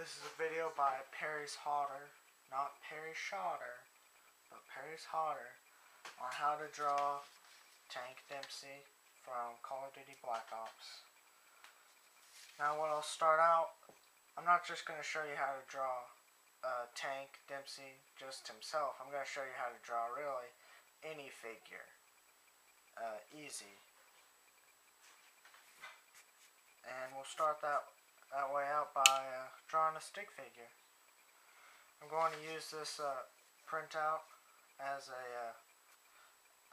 This is a video by Perry's Hotter, not Perry Shotter, but Perry's Hotter, on how to draw Tank Dempsey from Call of Duty Black Ops. Now what I'll start out, I'm not just going to show you how to draw Tank Dempsey just himself. I'm going to show you how to draw really any figure. Easy. And we'll start that way out by drawing a stick figure. I'm going to use this printout as a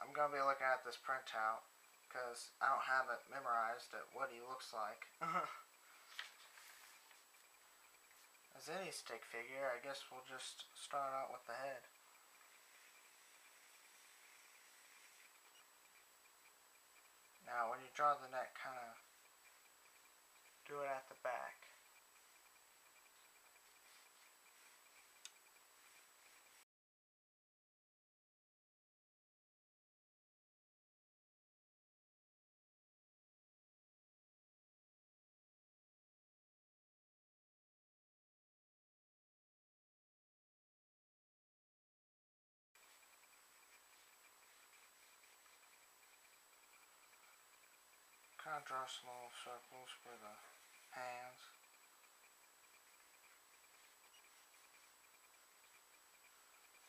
I'm going to be looking at this printout because I don't have it memorized at what he looks like. As any stick figure, I guess we'll just start out with the head. Now when you draw the neck, kind of do it at the back. Kind of draw some little circles for the hands.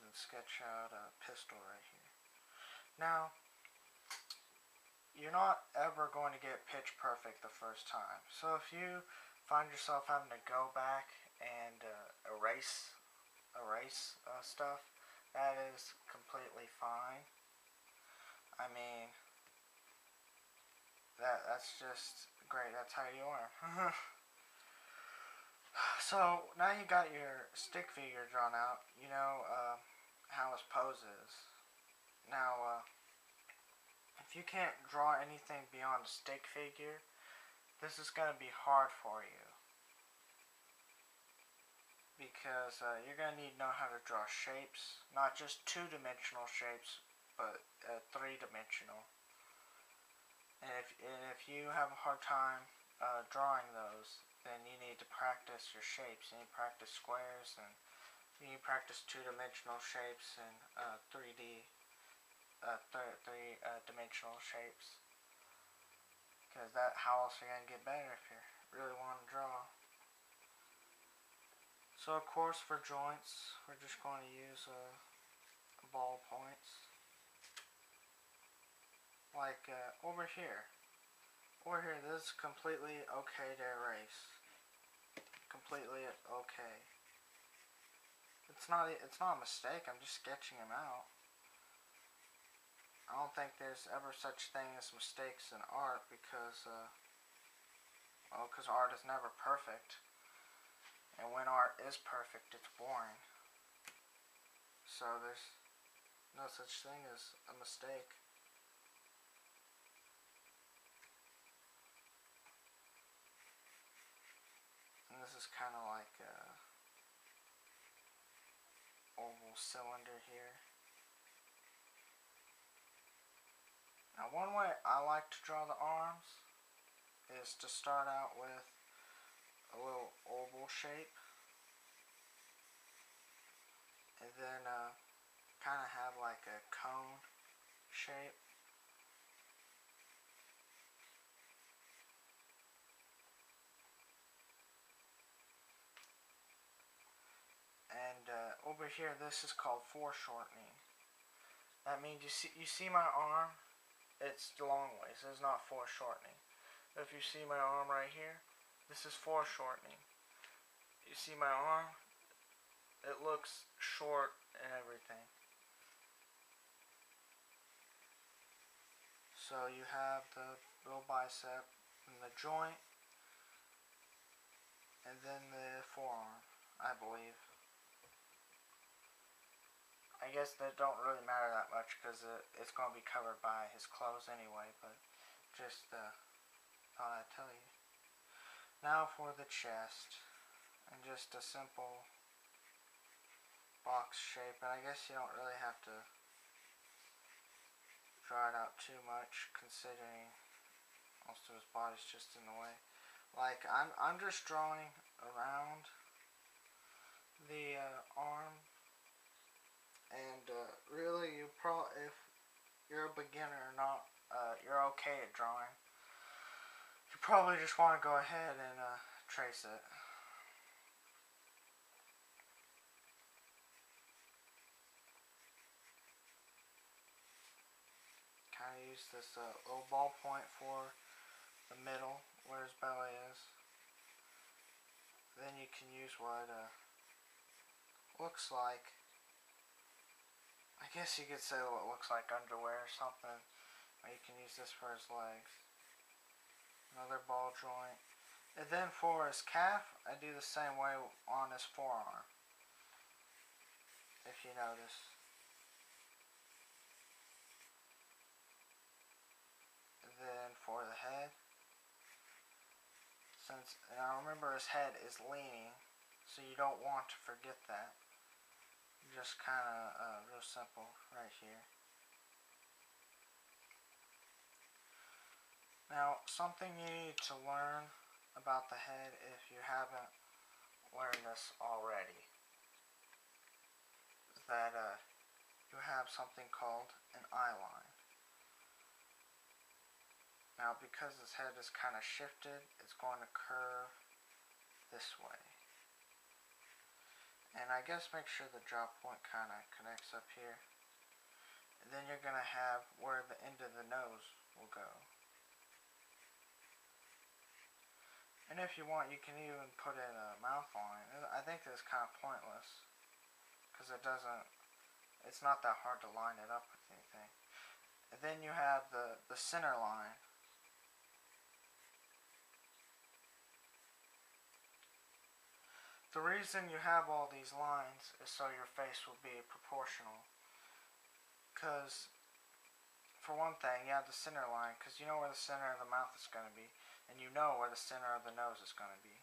And sketch out a pistol right here. Now, you're not ever going to get pitch perfect the first time. So if you find yourself having to go back and erase stuff, that is completely fine. I mean, that's just great. That's how you are. So now you got your stick figure drawn out. You know how his pose is. Now, if you can't draw anything beyond a stick figure, this is going to be hard for you. Because you're going to need to know how to draw shapes. Not just two-dimensional shapes, but three-dimensional. And if you have a hard time drawing those, then you need to practice your shapes. You need to practice squares, and you need to practice two-dimensional shapes and three-dimensional shapes. Because how else are you going to get better if you really want to draw? So of course for joints, we're just going to use ball points. Like over here, this is completely okay to erase. Completely okay. It's not a mistake. I'm just sketching him out. I don't think there's ever such thing as mistakes in art because art is never perfect. And when art is perfect, it's boring. So there's no such thing as a mistake. And this is kind of like a oval cylinder here. Now one way I like to draw the arms is to start out with a little oval shape. And then kind of have like a cone shape. And over here, this is called foreshortening. That means you see my arm, it's long ways. It's not foreshortening. If you see my arm right here, this is foreshortening. You see my arm, it looks short and everything. So you have the little bicep and the joint, and then the forearm, I believe. I guess that don't really matter that much because it's going to be covered by his clothes anyway, but just thought I'd tell you. Now for the chest, and just a simple box shape, and I guess you don't really have to draw it out too much considering most of his body's just in the way. Like I'm just drawing around the arm, and really, if you're a beginner, not you're okay at drawing, you probably just want to go ahead and trace it. Kind of use this little ballpoint for the middle where his belly is. Then you can use what looks like, I guess you could say what looks like underwear or something. Or you can use this for his legs. Another ball joint. And then for his calf, I do the same way on his forearm. If you notice. And then for the head, now remember his head is leaning, so you don't want to forget that. Just kind of real simple right here. Now, something you need to learn about the head if you haven't learned this already is that you have something called an eye line. Now, because his head is kind of shifted, it's going to curve this way. And I guess make sure the drop point kind of connects up here. And then you're going to have where the end of the nose will go. And if you want, you can even put in a mouth line. I think that's kind of pointless because it's not that hard to line it up with anything. And then you have the center line. The reason you have all these lines is so your face will be proportional. Because, for one thing, you have the center line because you know where the center of the mouth is going to be. And you know where the center of the nose is going to be.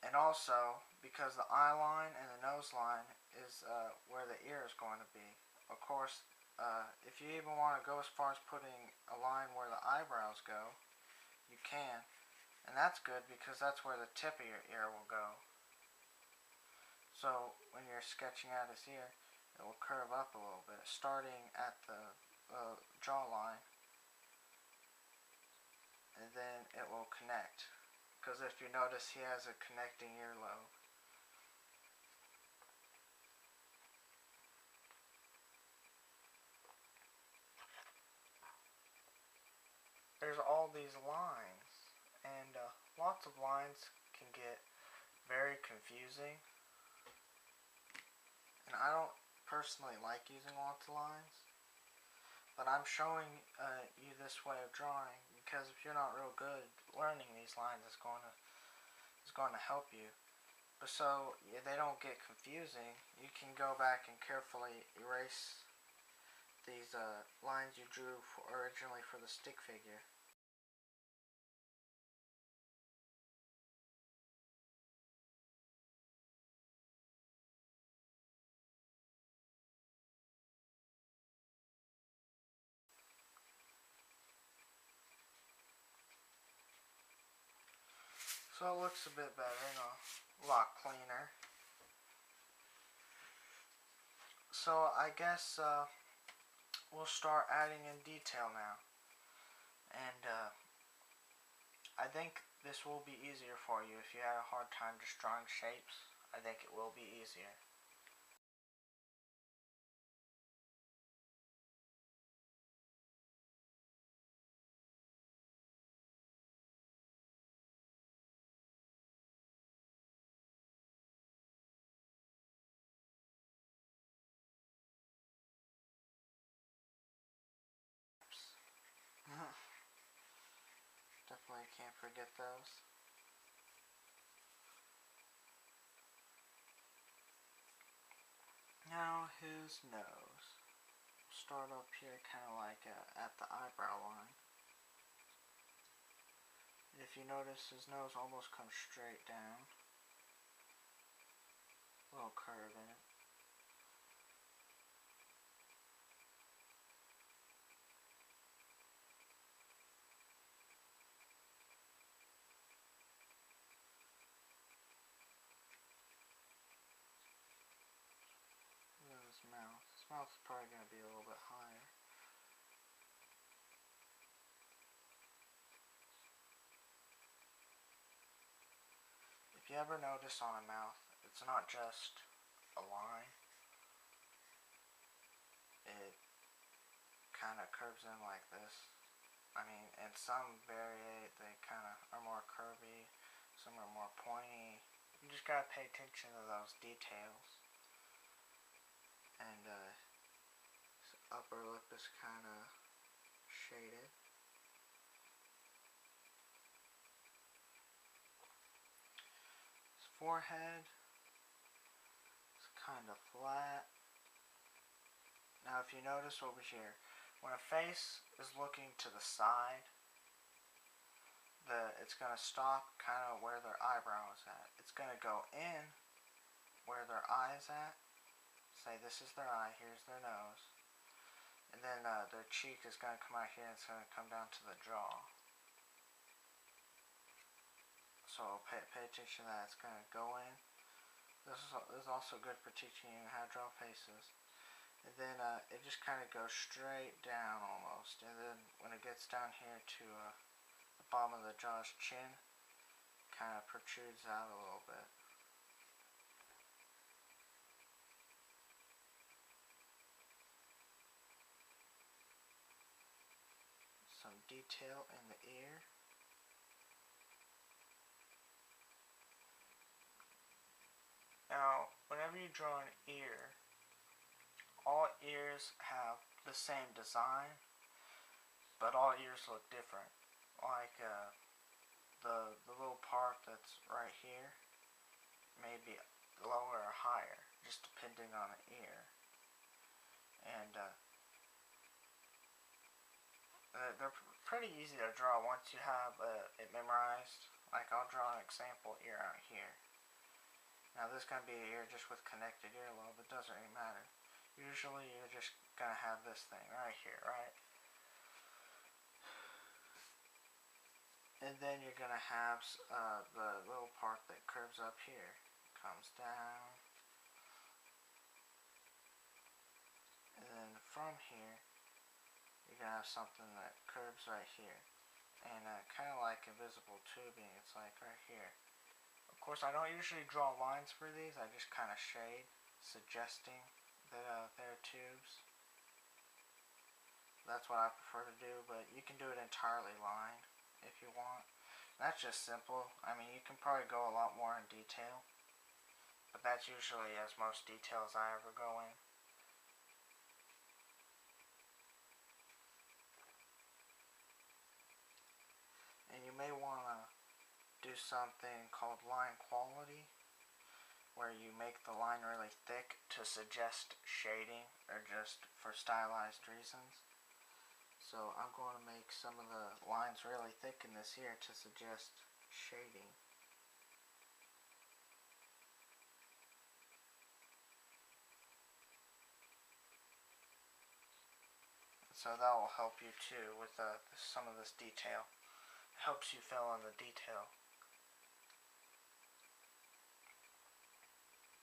And also, because the eye line and the nose line is where the ear is going to be. Of course, if you even want to go as far as putting a line where the eyebrows go, you can. And that's good because that's where the tip of your ear will go. So when you're sketching out his ear, it will curve up a little bit, starting at the jawline. And then it will connect. Because if you notice, he has a connecting earlobe. There's all these lines, and lots of lines can get very confusing. And I don't personally like using lots of lines, but I'm showing you this way of drawing because if you're not real good learning these lines, it's going to help you. But so they don't get confusing, you can go back and carefully erase these lines you drew originally for the stick figure. So it looks a bit better and a lot cleaner. So I guess we'll start adding in detail now. And I think this will be easier for you if you had a hard time just drawing shapes. I think it will be easier. Definitely can't forget those. Now his nose. Start up here kind of like at the eyebrow line. And if you notice, his nose almost comes straight down. A little curve in it. to be a little bit higher. If you ever notice on a mouth, it's not just a line. It kind of curves in like this. I mean, and some variate, they kind of are more curvy, some are more pointy. You just gotta pay attention to those details. And upper lip is kind of shaded. His forehead is kind of flat. Now if you notice over here, when a face is looking to the side, it's going to stop kind of where their eyebrow is at. It's going to go in where their eye is at. Say this is their eye, here's their nose. And then their cheek is going to come out here and it's going to come down to the jaw. So pay attention to that. It's going to go in. This is also good for teaching you how to draw faces. And then it just kind of goes straight down almost. And then when it gets down here to the bottom of the jaw's chin, kind of protrudes out a little bit. Some detail in the ear. Now, whenever you draw an ear, all ears have the same design, but all ears look different. Like the little part that's right here may be lower or higher, just depending on the ear. And they're pretty easy to draw once you have it memorized. Like I'll draw an example ear out here. Now this can be an ear just with connected earlobe, it doesn't really matter. Usually you're just going to have this thing right here, right? And then you're going to have the little part that curves up here. Comes down. And then from here, you're going to have something that curves right here. And kind of like invisible tubing, it's like right here. Of course, I don't usually draw lines for these, I just kind of shade, suggesting that they're tubes. That's what I prefer to do, but you can do it entirely lined if you want. That's just simple. I mean, you can probably go a lot more in detail, but that's usually as most details I ever go in. And you may want to do something called line quality, where you make the line really thick to suggest shading or just for stylized reasons. So I'm going to make some of the lines really thick in this here to suggest shading. So that will help you too with some of this detail. It helps you fill in the detail